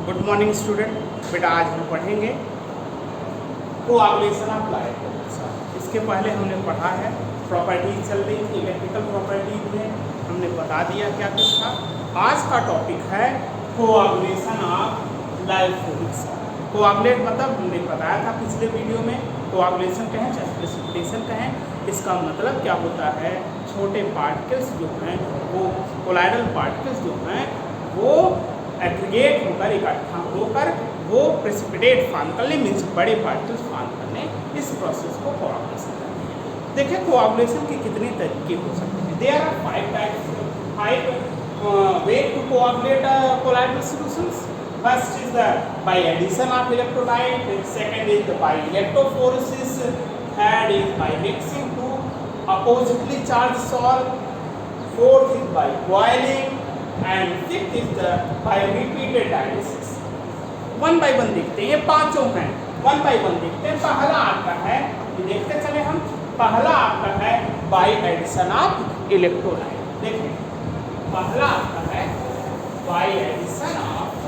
Good morning student. बेटा आज हम पढ़ेंगे कोआगुलेशन ऑफ लाइफ। इसके पहले हमने पढ़ा है प्रॉपर्टीज चल रही थी, इलेक्ट्रिकल प्रॉपर्टीज में हमने बता दिया क्या कुछ था। आज का टॉपिक है कोआगुलेशन ऑफ लाइफ फ्लूइड्स। कोआगुलेट मतलब हमने बताया था पिछले वीडियो में, कोआगुलेशन कहें चाहे प्रेसिपिटेशन कहें, इसका मतलब क्या होता है, छोटे पार्टिकल्स जो हैं वो कोलाइडल पार्टिकल्स जो हैं वो एग्रीगेट होकर इकट्ठा होकर वो प्रेसिपिटेट फॉर्म करने मीन्स बड़े पार्टिकल्स फॉर्म करने, इस प्रोसेस को कोआगुलेशन कहते हैं। देखिए कोआगुलेशन के कितने तरीके हो सकते हैं। There are 5 types, 5 way to coagulate colloidal solutions. First is the by addition of electrolyte, second is the by electrophoresis, third is by mixing two oppositely charged salt, fourth is by boiling, and fifth is the by repeated dialysis. One by one देखते हैं, ये पांचों हैं, one by one देखते हैं। पहला आपका है, ये देखते चले हम, पहला आपका है by addition of electrolyte। देखिए पहला आपका है by addition of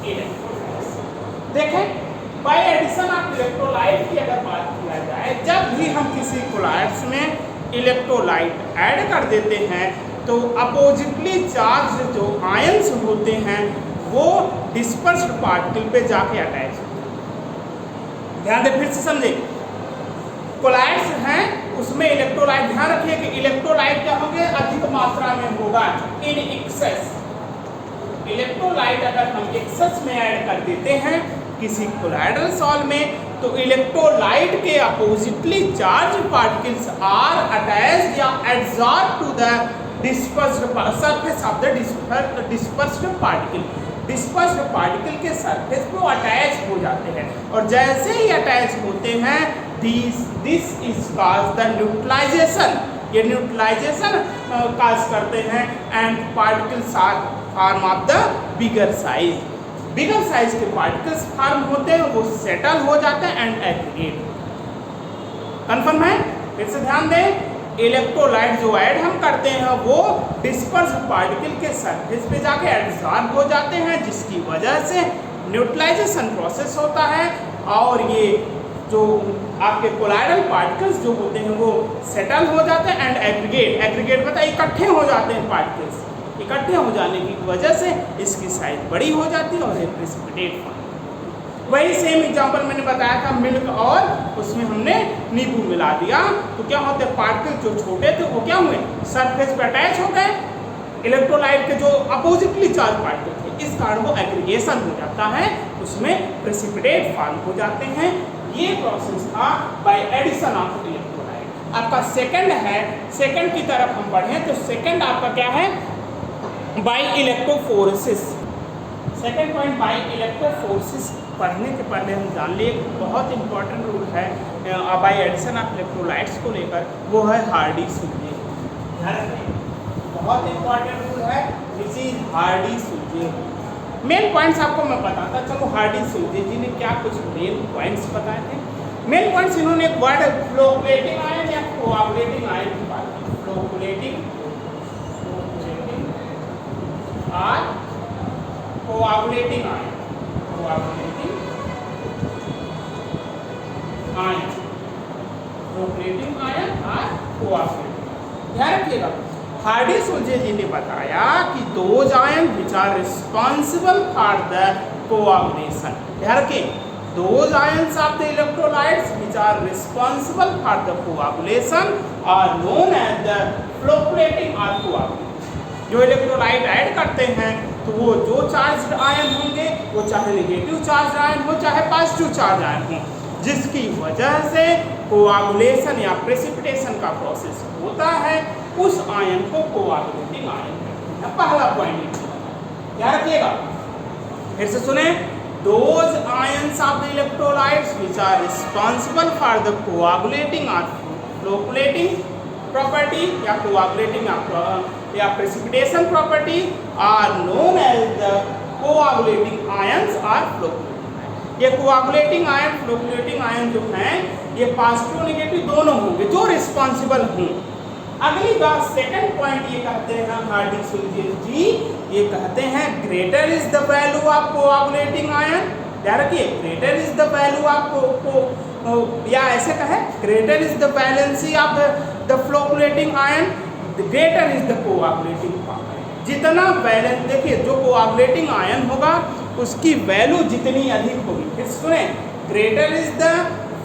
इलेक्ट्रोलाइट। देखें बाय एडिशन ऑफ इलेक्ट्रोलाइट की अगर बात किया जाए, जब भी हम किसी कोलाइड्स में इलेक्ट्रोलाइट ऐड कर देते हैं तो अपोजिटली चार्ज जो आयंस होते हैं वो डिस्पर्स्ड पार्टिकल पे जाके अटैच होते हैं। ध्यान दे, फिर से समझे, कोलाइड्स हैं उसमें इलेक्ट्रोलाइट, ध्यान रखिए कि इलेक्ट्रोलाइट क्या होंगे, अधिक मात्रा में होगा, इन एक्सेस। इलेक्ट्रोलाइट अगर हम एक्सेस में ऐड कर देते हैं किसी कोलाइडल सॉल्व में तो इलेक्ट्रोलाइट के oppositely charge particles are attached या adsorb to the dispersed surface of the dispersed particle. Dispersed particle के सरफेस पे अटैच हो जाते हैं और जैसे ही अटैच होते हैं this is called the neutralization. ये न्यूट्रलाइजेशन काज करते हैं and particles are form of the bigger size. Bigger size के पार्टिकल्स फॉर्म होते हैं, वो सेटल हो जाते हैं एंड एग्रीगेट। कंफर्म है? फिर से ध्यान दें, इलेक्ट्रोलाइट जो ऐड हम करते हैं वो डिस्पर्स पार्टिकल के सरफेस पे जाके एडसॉर्ब हो जाते हैं, जिसकी वजह से न्यूट्रलाइजेशन प्रोसेस होता है और ये जो आपके कोलाइडल पार्टिकल्स जो होते हैं वो सेटल हो जाते हैं एंड एग्रीगेट। एग्रीगेट मतलब इकट्ठे हो जाते हैं पार्टिकल्स। इकट्ठे हो जाने की वजह से इसकी साइज बड़ी हो जाती है और ये प्रेसिपिटेट फॉर्म। वही सेम एग्जांपल मैंने बताया था मिल्क और उसमें हमने नींबू मिला दिया तो क्या होते हैं, पार्टिकल जो छोटे थे वो क्या हुए, सरफेस पे अटैच हो गए इलेक्ट्रोलाइट के जो अपोजिटली चार्ज पार्टिकल थे, इस कारण वो एग्रीगेशन हो जाता है, उसमें प्रेसिपिटेट फॉर्म हो जाते हैं। ये प्रोसेस था बाय एडिशन ऑफ इलेक्ट्रोलाइट। आपका सेकंड है, सेकंड की तरफ हम बढ़ें तो सेकंड आपका क्या है, by electrophoresis. Second point by electrophoresis पढ़ने के पहले हम जान लिए एक बहुत इंपॉर्टेंट रूल है बाय एडिशन ऑफ इलेक्ट्रोलाइट्स को लेकर, वो है हार्डी सुलझे। ध्यान रखें, बहुत इंपॉर्टेंट रूल है, this is Hardy Schulze. Main points आपको मैं बताता चलो, हार्डी सुलझे जी ने क्या कुछ मेन पॉइंट्स बताए थे। मेन पॉइंट्स इन्होंने एक वर्ड फ्लोकुलेटिंग आयन या कोआगुलेटिंग आयन की बात की। फ्लोकुलेटिंग और coagulating ion, coagulating ion, flocculating ion और कोआगुलेटिंग। ध्यान रखिएगा, हार्डी सुलझे जी ने बताया कि those ion which are responsible for the coagulation. ध्यान रखिए, those ions of the electrolytes which are responsible for the coagulation are known as the flocculating or coagulating। जो electrolyte add करते हैं तो वो जो चार्ज आयन होंगे, वो चाहे नेगेटिव चार्ज आयन हो चाहे पॉजिटिव चार्ज आयन हो, जिसकी वजह से कोआगुलेशन या प्रेसिपिटेशन का प्रोसेस होता है, उस आयन को कोआगुलेटिंग आयन कहते हैं। पहला पॉइंट याद रखिएगा, फिर से सुने, those ions of the electrolytes which are responsible for the coagulating or flocculating property या coagulating या precipitation property are known as the coagulating ions or flocculating ions। ये coagulating ion, flocculating ion जो हैं ये पॉजिटिव नेगेटिव दोनों होंगे जो responsible हों। अगली बात सेकंड पॉइंट ये कहते हैं हार्डी-सुलज़ेन जी, ये कहते हैं greater is the value of coagulating ion. ध्यान रखिए, greater is the value of या ऐसे कहे greater is the valency of the flocculating ion, greater is the coagulating power. जितना वैलेंस, देखिए जो कोआगुलेटिंग आयन होगा उसकी वैल्यू जितनी अधिक होगी, फिर सुने, greater is the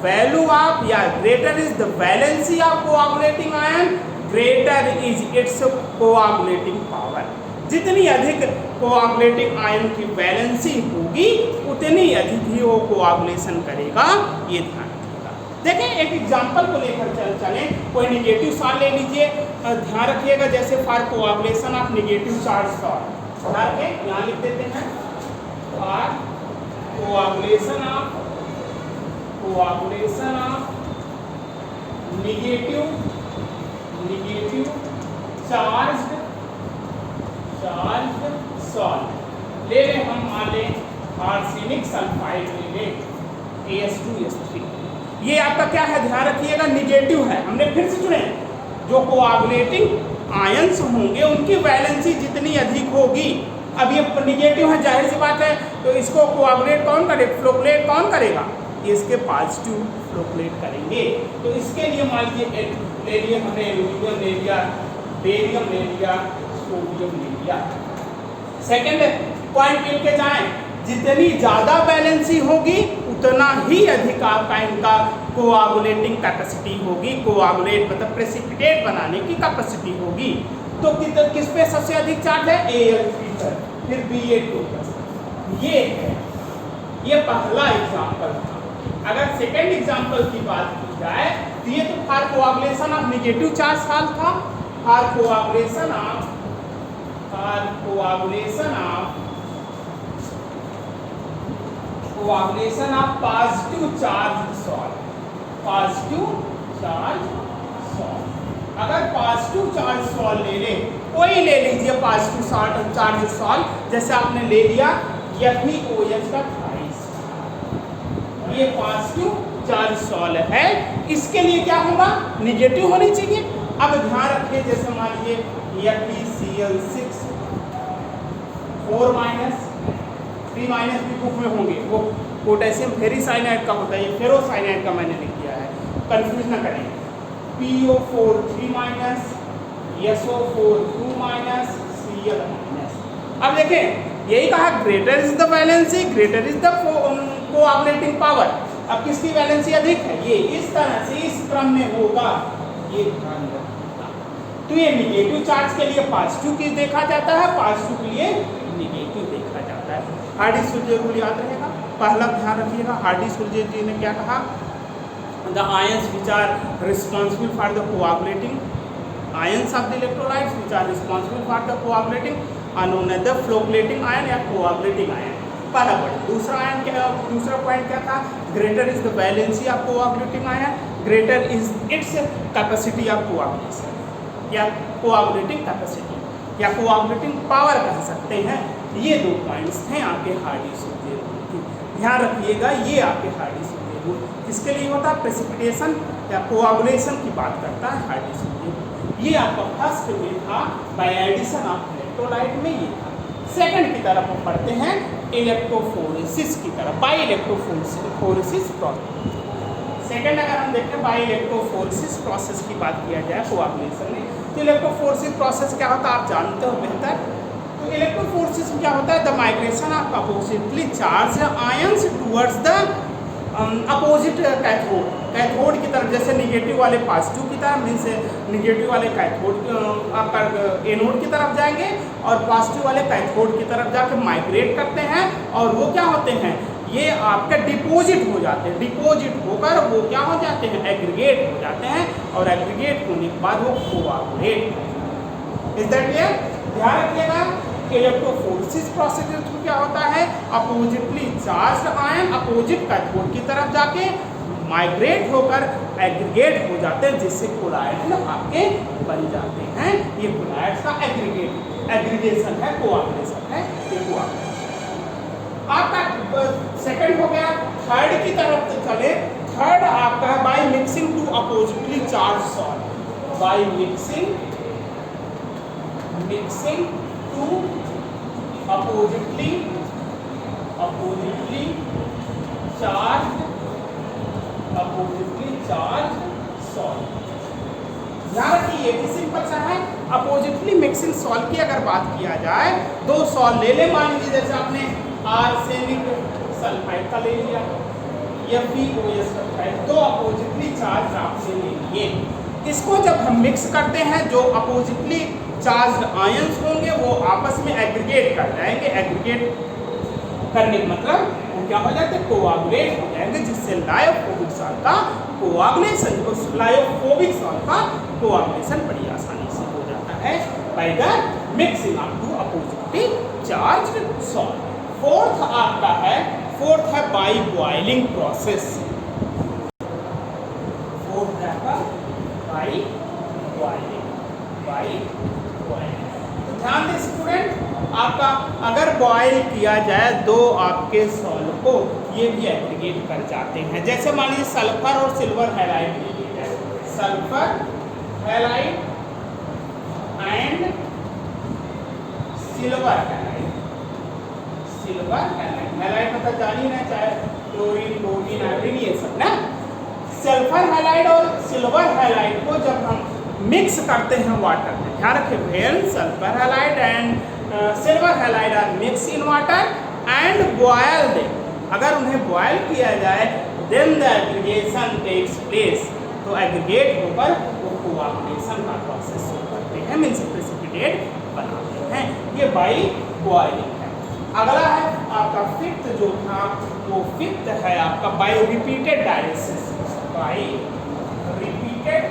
value of या greater is the valency of coagulating ion, greater is its coagulating power. जितनी अधिक कोआगुलेटिंग आयन की वैलेंसी होगी उतनी अधिक ही वो कोआगुलेशन करेगा, ये ध्यान रखिएगा। देखें एक एग्जांपल को लेकर चलें, कोई निगेटिव चार्ज ले लीजिए, ध्यान रखिएगा, जैसे for coagulation of negative charge salt, ध्यान रखें, यहाँ लिख देते हैं for coagulation of negative charge salt ले लें, हम मान लें आर्सेनिक सल्फाइड ले लें AS2S3। ये आपका क्या है, ध्यान रखिएगा, निगेटिव है। हमने फिर से सुने, जो कोआगुलेटिंग आयंस होंगे उनकी वैलेंसी जितनी अधिक होगी, अब ये निगेटिव है, जाहिर सी बात है, तो इसको कोआगुलेट कौन करेगा, फ्लोकुलेट कौन करेगा, इसके पॉजिटिव फ्लोकुलेट करेंगे। तो इसके लिए मान लीजिए ले लिए हमने एल्यूमिनियम ले लिया, बेरियम ले लिया, सोडियम ले लिया। सेकंड पॉइंट लिख के जाएं, जितनी ज़्यादा बैलेंसी होगी उतना ही अधिक आपका इनका कोआगुलेटिंग कैपेसिटी होगी, कोआगुलेट मतलब प्रेसिपिटेट बनाने की कैपेसिटी होगी। तो किस पे सबसे अधिक चार्ज है, Al3 पर, फिर Ba2+। ये है, ये पहला एग्जाम्पल था। अगर सेकेंड एग्जाम्पल की बात की जाए तो ये तो for coagulation of negative charge salt था, for coagulation of positive charge salt, अगर पॉजिटिव चार्ज सॉल्ट ले ले, कोई ले लीजिए पॉजिटिव चार्ज सॉल्ट, जैसे आपने ले लिया FeOH का थ्राइस, ये पॉजिटिव चार्ज सॉल्ट है, इसके लिए क्या होगा, निगेटिव होनी चाहिए। अब ध्यान रखिए, जैसे मान लीजिए FeCl6 4- 3- भी ग्रुप में होंगे, वो पोटेशियम फेरिसाइनाइड का होता है, ये फेरोसाइनाइड का मैंने लिख दिया है, कंफ्यूज ना करें। PO4 3-, SO4 2-, Cl-। अब देखें, यही कहा greater is the valency, greater is the coagulating power. अब किसकी वैलेंसी अधिक है, ये इस तरह से इस क्रम में होगा, ये ध्यान रखिएगा। तो ये निगेटिव चार्ज के लिए पॉजिटिव की देखा जाता है, पॉजिटिव के लिए निगेटिव देखा जाता है। हार्डी-सुलज़ेन रूल याद रहेगा, पहला ध्यान रखिएगा, हार्डी-सुलज़ेन जी ने क्या कहा, the ions which are responsible for the coagulating, ions of the electrolytes which are responsible for the coagulating are known as the flocculating ion या कोआगुलेटिंग आयन। पहला पॉइंट। दूसरा आयन क्या, दूसरा पॉइंट क्या था, greater is the valency of coagulating ion, greater is its capacity of coagulation या coagulating capacity या coagulating power कह सकते हैं। ये दो पॉइंट्स थे आपके हार्डी-सुलज़ेन रूल के, ध्यान रखिएगा। ये आपके हार्डी-सुलज़ेन रूल किसके लिए होता है, प्रेसिपिटेशन या कोआगुलेशन की बात करता है हार्डी-सुलज़ेन रूल। ये आपका फर्स्ट में था बाय एडिशन ऑफ इलेक्ट्रोलाइट में, ये था। सेकंड की तरफ हम पढ़ते हैं इलेक्ट्रोफोरेसिस की तरफ, बाय इलेक्ट्रोफोरेसिस प्रोसेस। सेकंड अगर हम देखें बाय इलेक्ट्रोफोरेसिस प्रोसेस की बात किया जाए कोआगुलेशन में, तो इलेक्ट्रोफोरेसिस प्रोसेस क्या होता है आप जानते हो बेहतर। तो इलेक्ट्रोफोरेसिस में क्या होता है, the migration of oppositely charge ions towards the opposite cathode, cathode की तरफ, जैसे निगेटिव वाले पॉजिटिव की तरफ, मीन्स निगेटिव वाले कैथोड आपका एनोड की तरफ जाएंगे और पॉजिटिव वाले कैथोड की तरफ जाके माइग्रेट करते हैं, और वो क्या होते हैं, ये आपके डिपॉजिट हो जाते हैं, डिपॉजिट होकर वो क्या हो जाते हैं, एग्रीगेट हो जाते हैं, और एग्रीगेट होने के बाद वो कोआगुलेट। Is that clear? ध्यान रखिएगा, इलेक्ट्रोफोरेसिस प्रोसेस में क्या होता है, oppositely charge ion opposite cathode की तरफ जाके माइग्रेट होकर एग्रीगेट हो जाते हैं, जिससे कोलाइड आपके बन जाते हैं। ये कोलाइड्स का एग्रीगेशन है, कोआगुलेशन है, ये कोआगुलेशन। आपका सेकंड हो गया। थर्ड की तरफ चले, थर्ड आपका by mixing two oppositely charge salt. By mixing two oppositely charge salt. ध्यान रखिए ये सिंपल सा है। अपोजिटली मिक्सिंग सॉल्ट की अगर बात किया जाए, दो सॉल्ट ले ले, मान लीजिए जैसे आपने आर्सेनिक सल्फाइड का ले लिया, FeOS सल्फाइड, दो अपोजिटली चार्ज आपने ले लिए। इसको जब हम मिक्स करते हैं, जो अपोजिटली चार्ज आयंस होंगे वो आपस में एग्रीगेट कर जाएंगे। एग्रीगेट करने का मतलब वो क्या हो जाते हैं, कोआगुलेट हो जाएंगे, जिससे लायोफोबिक सॉल्ट का कोआगुलेशन बड़ी आसानी से हो जाता है by the mixing of two oppositely charged salt. Fourth है बाय बॉइलिंग प्रोसेस। तो ध्यान दें स्टूडेंट, आपका अगर बॉयल किया जाए दो आपके सॉल्ट को, ये भी एग्रीगेट कर जाते हैं। जैसे मान लीजिए सल्फर और सिल्वर हैलाइड ले लिया जाए, sulphur halide and silver halide. Halide मतलब जान ही ना, चाहे क्लोरीन, क्लोरीन, आयोडीन, ये सब ना। सल्फर हैलाइड और सिल्वर हैलाइड को जब हम मिक्स करते हैं वाटर में, ध्यान रखें, when sulphur halide and silver halide are mix in water and boiled, अगर उन्हें बॉयल किया जाए, then the aggregation takes place, तो एग्रीगेट होकर वो कोआगुलेशन का प्रोसेस करते हैं, मींस प्रेसिपिटेट बनाते हैं। ये बाय बॉइलिंग है। अगला है आपका फिफ्थ, जो था वो फिफ्थ है आपका by repeated dialysis. By repeated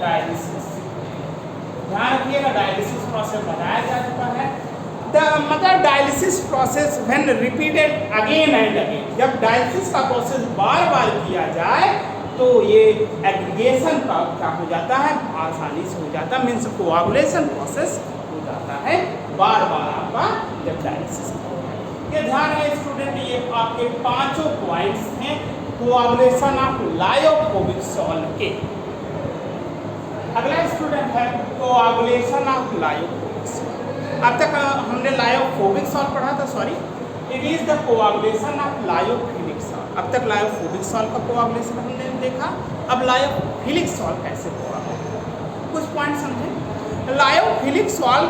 dialysis. ध्यान रखिएगा, डायलिसिस प्रोसेस बताया जा चुका है। मतलब dialysis process when repeated again and again, जब डायलिसिस का प्रोसेस बार बार किया जाए तो ये एग्रीगेशन का क्या हो जाता है, आसानी से हो जाता है, मीन्स कोआगुलेशन प्रोसेस हो जाता है बार बार आपका जब डायलिसिस। ये ध्यान है स्टूडेंट, ये आपके पांचों पॉइंट्स हैं कोआगुलेशन ऑफ लायोफोबिक सॉल्ट के। अगला स्टूडेंट है कोआगुलेशन ऑफ लायोफोबिक सॉल्ट। अब तक हमने लायोफोबिक सॉल्ट पढ़ा था, sorry, it is the coagulation of lyophilic salt. अब तक लायोफोबिक सॉल्ट का कोआगुलेशन हमने देखा, अब लायोफिलिक सॉल्ट कैसे कोआगुलेट, कुछ पॉइंट समझे। लायोफिलिक सॉल्ट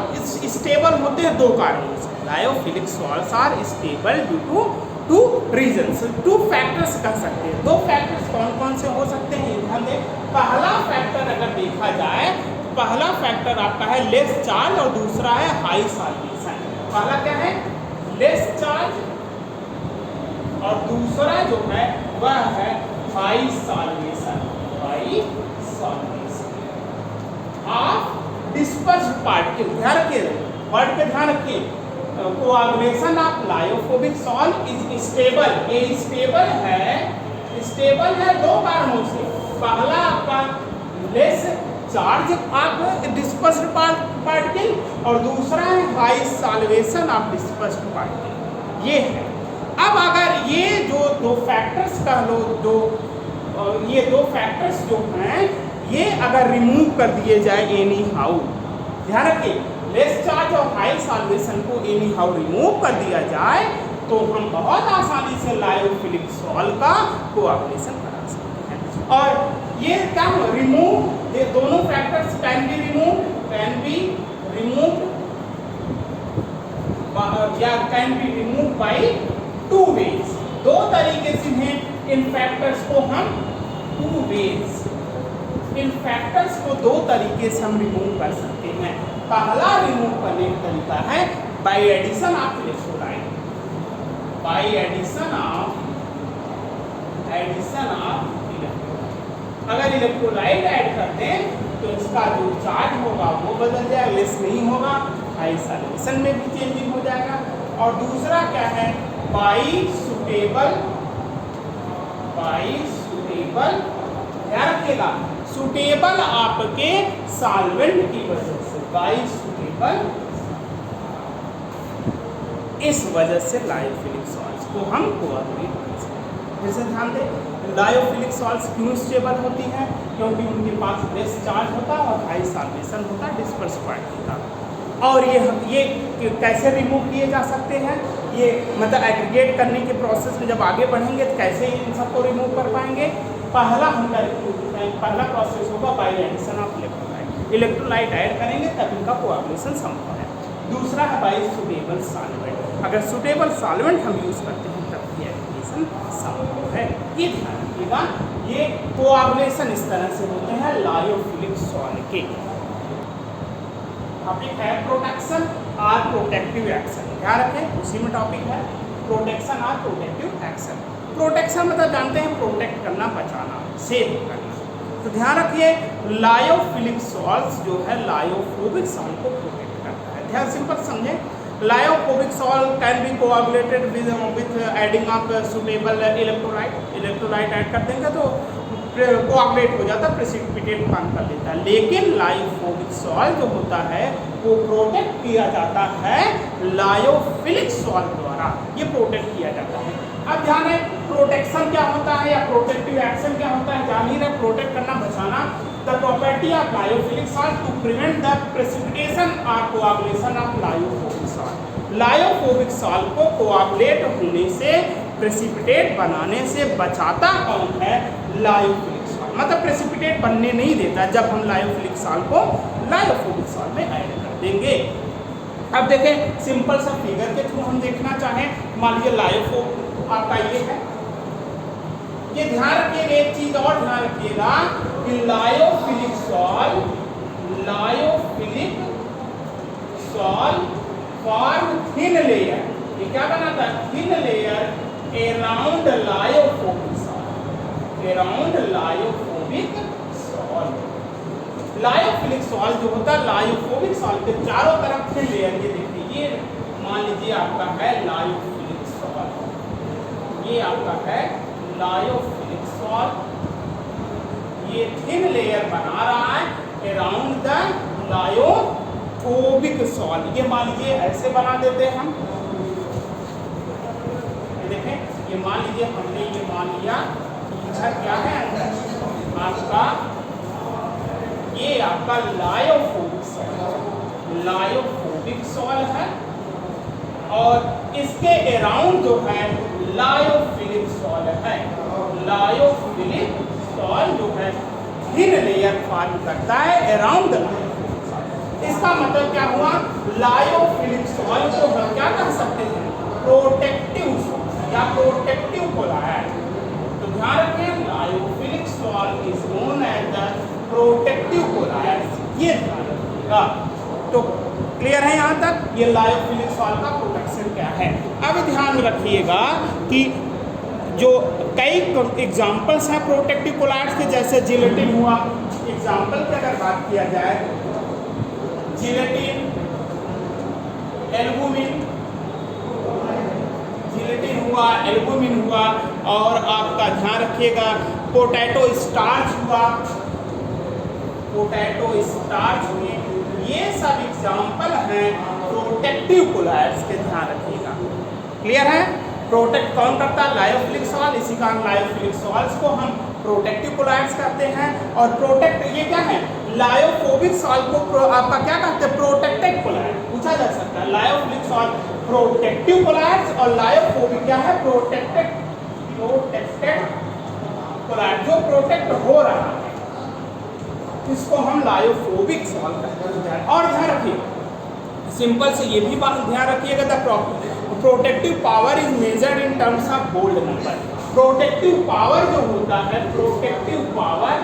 स्टेबल होते हैं दो कारणों से। Lyophilic salts are stable due to two reasons, two factors कह सकते हैं। दो फैक्टर्स कौन कौन से हो सकते हैं, ध्यान दें। पहला फैक्टर अगर देखा जाए, पहला फैक्टर आपका है लेस चार्ज और दूसरा है हाई सॉल्वेशन। पहला क्या है, लेस चार्ज, और दूसरा जो है वह है high solvation. Of dispersed particle. ध्यान रखिए, वर्ड पे ध्यान रखिए। Coagulation of lyophobic salt is stable. ये स्टेबल है दो कारणों से। पहला आपका less charge of dispersed particle और दूसरा है high solvation of dispersed particle. ये है। अब अगर ये जो दो फैक्टर्स कह लो, ये दो फैक्टर्स जो हैं ये अगर रिमूव कर दिए जाए एनी हाउ, ध्यान रखिए, लेस चार्ज और हाई सॉल्वेशन को एनी हाउ रिमूव कर दिया जाए तो हम बहुत आसानी से लायोफिलिक सॉल्ट का कोआगुलेशन करा सकते हैं। और ये क्या हो, रिमूव, ये दोनों फैक्टर्स कैन बी रिमूव या can be remove by two ways. दो तरीके से हैं इन फैक्टर्स को हम टू वेज, इन फैक्टर्स को दो तरीके से हम रिमूव कर सकते हैं। पहला रिमूव करने का तरीका है by addition of electrolyte. By addition of electrolyte. अगर इलेक्ट्रोलाइट ऐड कर दें तो इसका जो चार्ज होगा वो बदल जाएगा, लेस नहीं होगा, हाई सॉल्वेशन में भी चेंजिंग हो जाएगा। और दूसरा क्या है, बाय सुटेबल, ध्यान रखिएगा, सुटेबल आपके सॉल्वेंट की वजह से, बाय सुटेबल, इस वजह से लायोफिलिक सॉल्ट्स को हम कोआगुलेट कर सकते हैं। जैसे ध्यान दें, लायोफिलिक सॉल्ट्स क्यों स्टेबल होती हैं? क्योंकि उनके पास लेस चार्ज होता है और हाई सॉल्वेशन होता है, डिस्पर्स पॉइंट होता है। और ये कैसे रिमूव किए जा सकते हैं? ये मतलब एग्रीगेट करने के प्रोसेस में जब आगे बढ़ेंगे तो कैसे इन सबको रिमूव कर पाएंगे? पहला प्रोसेस होगा by addition of electrolyte. Electrolyte add करेंगे तब इनका कोआगुलेशन संभव है। दूसरा है बाय सुटेबल सॉल्वेंट। अगर सुटेबल सॉल्वेंट हम यूज़ करते हैं तब ये एग्रीगेशन संभव है। ये ध्यान रखिएगा, ये कोआगुलेशन इस तरह से होते हैं लायोफिलिक सॉल्ट के। टॉपिक है प्रोटेक्शन और प्रोटेक्टिव एक्शन। ध्यान रखें, उसी में टॉपिक है प्रोटेक्शन और प्रोटेक्टिव एक्शन। प्रोटेक्शन मतलब जानते हैं प्रोटेक्ट करना, बचाना, सेव करना। तो ध्यान रखिए लायोफिलिक सॉल्ट्स जो है लायोफोबिक सॉल्ट को प्रोटेक्ट करता है। ध्यान सिंपल समझें, lyophobic salt can be coagulated with adding of suitable electrolyte. Electrolyte add कर देंगे तो कोआगुलेट हो जाता है, प्रेसिपिटेट फॉर्म कर लेता है। लेकिन लायोफोबिक सॉल्ट जो होता है वो प्रोटेक्ट किया जाता है लायोफिलिक सॉल्ट द्वारा, ये प्रोटेक्ट किया जाता है। अब ध्यान है प्रोटेक्शन क्या होता है या प्रोटेक्टिव एक्शन क्या होता है? जान ही रहे, प्रोटेक्ट करना, बचाना। The property of lyophilic salt to prevent the precipitation और coagulation of lyophobic salt. Lyophobic salt को कोआगुलेट होने से, प्रेसिपिटेट बनाने से बचाता कौन है? Lyophilic salt. मतलब प्रेसिपिटेट बनने नहीं देता जब हम लायोफिलिक सॉल्ट को लायोफोबिक सॉल्ट में ऐड कर देंगे। अब देखें सिंपल सा फिगर के थ्रू हम देखना चाहें, मान लीजिए लायोफोब आपका ये है। ये ध्यान रखिएगा, एक चीज और ध्यान रखिएगा कि lyophilic salt form thin layer. ये क्या बनाता है? Thin layer around lyophobic salt, around lyophobic salt. Lyophilic salt जो होता है लायोफोबिक सॉल्ट के चारों तरफ थिन लेयर, ये देखिए, ये मान लीजिए आपका है लायोफिलिक सॉल्ट, ये आपका है लायोफिलिक सॉल्ट, ये थिन लेयर बना रहा है अराउंड द लायोफोबिक सॉल्ट। ये मान लीजिए ऐसे बना देते हैं हम, ये देखें, ये मान लीजिए हमने ये मान लिया इधर क्या है अंदर आपका, ये आपका लायोफोबिक सॉल्ट, लायोफोबिक सॉल्ट है और इसके अराउंड जो है लायोफिलिक सॉल्ट है। लायोफिलिक सॉल्ट जो है थिन लेयर फॉर्म करता है अराउंड द लायोफोबिक सॉल्ट। इसका मतलब क्या हुआ? लायोफिलिक सॉल्ट को हम क्या कह सकते हैं? प्रोटेक्टिव सॉल्ट या प्रोटेक्टिव कोलाइड। तो ध्यान रखें lyophilic salt is known as the protective colloid, ये ध्यान रखिएगा। तो क्लियर है यहाँ तक? ये लायोफिलिक सॉल्ट का प्रोटेक्शन क्या है। अब ध्यान रखिएगा कि जो कई एग्जाम्पल्स हैं प्रोटेक्टिव कोलाइड्स के, जैसे जिलेटिन हुआ। एग्जाम्पल की अगर बात किया जाए, जिलेटिन, एल्बुमिन, जिलेटिन हुआ, एल्बुमिन हुआ, और आपका ध्यान रखिएगा पोटैटो स्टार्च हुआ, पोटैटो स्टार्च हुए। ये सब एग्जाम्पल हैं प्रोटेक्टिव कोलाइड्स के, ध्यान रखिएगा। क्लियर है? प्रोटेक्ट कौन करता है? Lyophilic salt. इसी कारण लायोफिलिक सॉल्ट्स को हम प्रोटेक्टिव कोलाइड्स कहते हैं। और प्रोटेक्ट ये क्या है? लायोफोबिक सॉल्ट को आपका क्या कहते हैं? Protected colloid. पूछा जा सकता है लायोफिलिक सॉल्ट प्रोटेक्टिव कोलाइड्स और लायोफोबिक क्या है? प्रोटेक्टेड कोलाइड, जो प्रोटेक्ट हो रहा है इसको हम लायोफोबिक सॉल्ट कहते हैं। और ध्यान रखिए सिंपल से ये भी बात ध्यान रखिएगा, the protective power is measured in terms of gold number. Protective power जो होता है, प्रोटेक्टिव पावर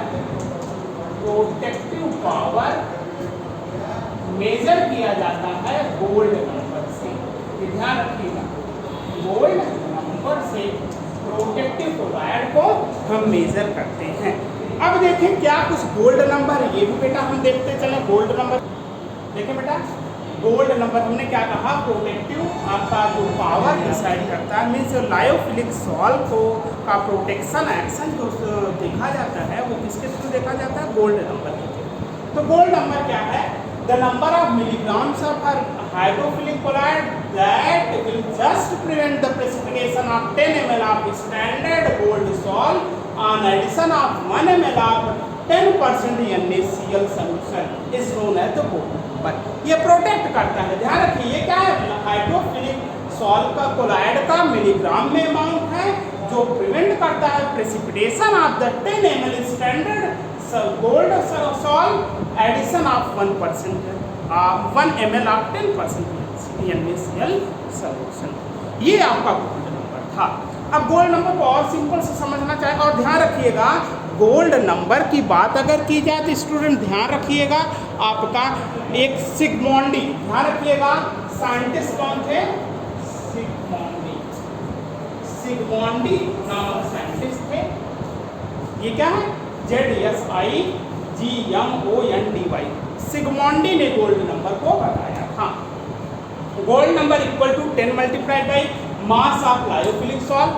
मेजर किया जाता है गोल्ड नंबर से। ध्यान रखिएगा गोल्ड नंबर से प्रोटेक्टिव कोलाइड को हम मेजर करते हैं। अब देखें क्या कुछ गोल्ड नंबर, ये भी बेटा हम देखते चले। गोल्ड नंबर देखें बेटा, गोल्ड नंबर हमने क्या कहा? प्रोटेक्टिव आपका जो पावर डिसाइड करता है, मीन्स लायोफिलिक सॉल्ट को का प्रोटेक्शन एक्शन जो देखा जाता है वो किसके थ्रू देखा जाता है? गोल्ड नंबर के थ्रू। तो गोल्ड नंबर क्या है? The number of milligrams of hydrophilic colloid that will just prevent the precipitation of 10 ml of standard gold salt on addition of 1 ml of 10% NaCl solution is known as the Golden number। ये protect करता है, ध्यान रखिए ये क्या है, hydrophilic salt का colloid का मिलीग्राम में अमाउंट है जो प्रिवेंट करता है precipitation of the 10 ml standard gold salt addition of 1% 1 ml of 10% NaCl solution. ये आपका गोल्ड नंबर था। अब गोल्ड नंबर को और सिंपल से समझना चाहे, और ध्यान रखिएगा गोल्ड नंबर की बात अगर की जाए तो स्टूडेंट ध्यान रखिएगा आपका एक सिग्मोंडी, ध्यान रखिएगा साइंटिस्ट कौन थे, सिग्मोंडी नामक साइंटिस्ट थे। ये क्या है, ZSIGMONDY, सिग्मोंडी ने गोल्ड नंबर को बताया था। Gold number equal to 10 multiplied by mass of lyophilic salt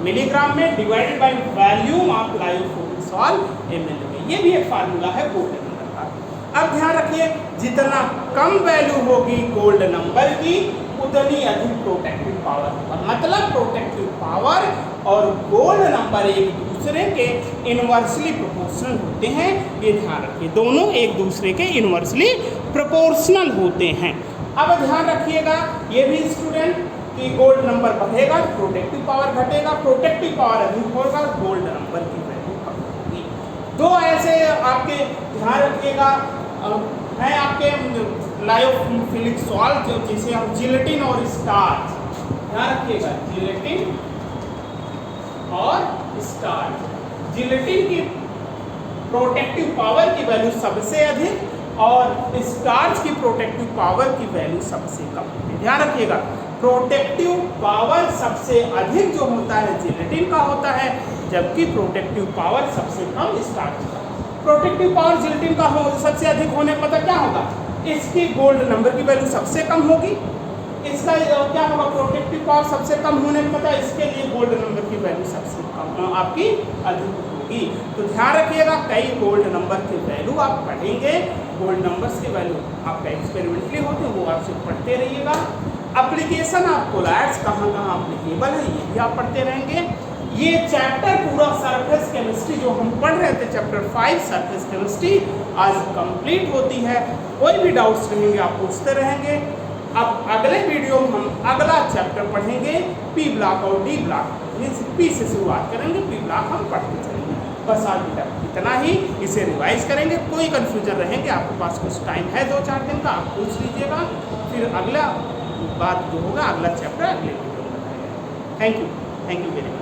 milligram में divided by volume of lyophilic salt ml में। ये भी एक फार्मूला है गोल्ड नंबर का। अब ध्यान रखिए जितना कम वैल्यू होगी गोल्ड नंबर की उतनी अधिक प्रोटेक्टिव पावर होगा, मतलब प्रोटेक्टिव पावर और गोल्ड नंबर एक दूसरे के इनवर्सली प्रोपोर्शनल होते हैं। ये ध्यान रखिए दोनों एक दूसरे के इनवर्सली प्रोपोर्शनल होते हैं। अब ध्यान रखिएगा ये भी स्टूडेंट कि गोल्ड नंबर बढ़ेगा प्रोटेक्टिव पावर घटेगा, प्रोटेक्टिव पावर अधिक होगा गोल्ड नंबर की वैल्यू कम होगी। दो ऐसे आपके ध्यान रखिएगा है आपके लायोफिलिक सॉल्ट जिसे हम जिलेटिन और स्टार्च, ध्यान रखिएगा जिलेटिन और स्टार्च। जिलेटिन की प्रोटेक्टिव पावर की वैल्यू सबसे अधिक और स्टार्च की प्रोटेक्टिव पावर की वैल्यू सबसे कम होती है। ध्यान रखिएगा प्रोटेक्टिव पावर सबसे अधिक जो होता है जिलेटिन का होता है, जबकि प्रोटेक्टिव पावर सबसे कम स्टार्च का। प्रोटेक्टिव पावर जिलेटिन का सबसे अधिक होने पर मतलब क्या होगा, इसकी गोल्ड नंबर की वैल्यू सबसे कम होगी, इसका क्या होगा प्रोटेक्टिव पावर सबसे कम होने पर मतलब इसके लिए गोल्ड नंबर की वैल्यू सबसे कम आपकी अधिक होगी। तो ध्यान रखिएगा कई गोल्ड नंबर के वैल्यू आप पढ़ेंगे, गोल्ड नंबर्स के वैल्यू आपका एक्सपेरिमेंटली होते हैं वो आपसे पढ़ते रहिएगा। एप्लीकेशन ऑफ कोलॉइड्स कहाँ कहाँ एप्लीकेबल है ये भी आप पढ़ते रहेंगे। ये चैप्टर पूरा सरफेस केमिस्ट्री जो हम पढ़ रहे थे चैप्टर 5 सरफेस केमिस्ट्री आज कंप्लीट होती है। कोई भी डाउट्स रहेंगे आप पूछते रहेंगे। अब अगले वीडियो में हम अगला चैप्टर पढ़ेंगे पी ब्लॉक और डी ब्लॉक, मीन्स पी से शुरुआत करेंगे, पी ब्लॉक हम पढ़ते चलेंगे। बस आज तक इतना ही, इसे रिवाइज करेंगे। कोई कन्फ्यूजन रहेंगे आपके पास कुछ टाइम है 2-4 दिन का, आप पूछ लीजिएगा, फिर अगला बात जो होगा अगला चैप्टर अगले वीडियो में बताएगा। Thank you very much.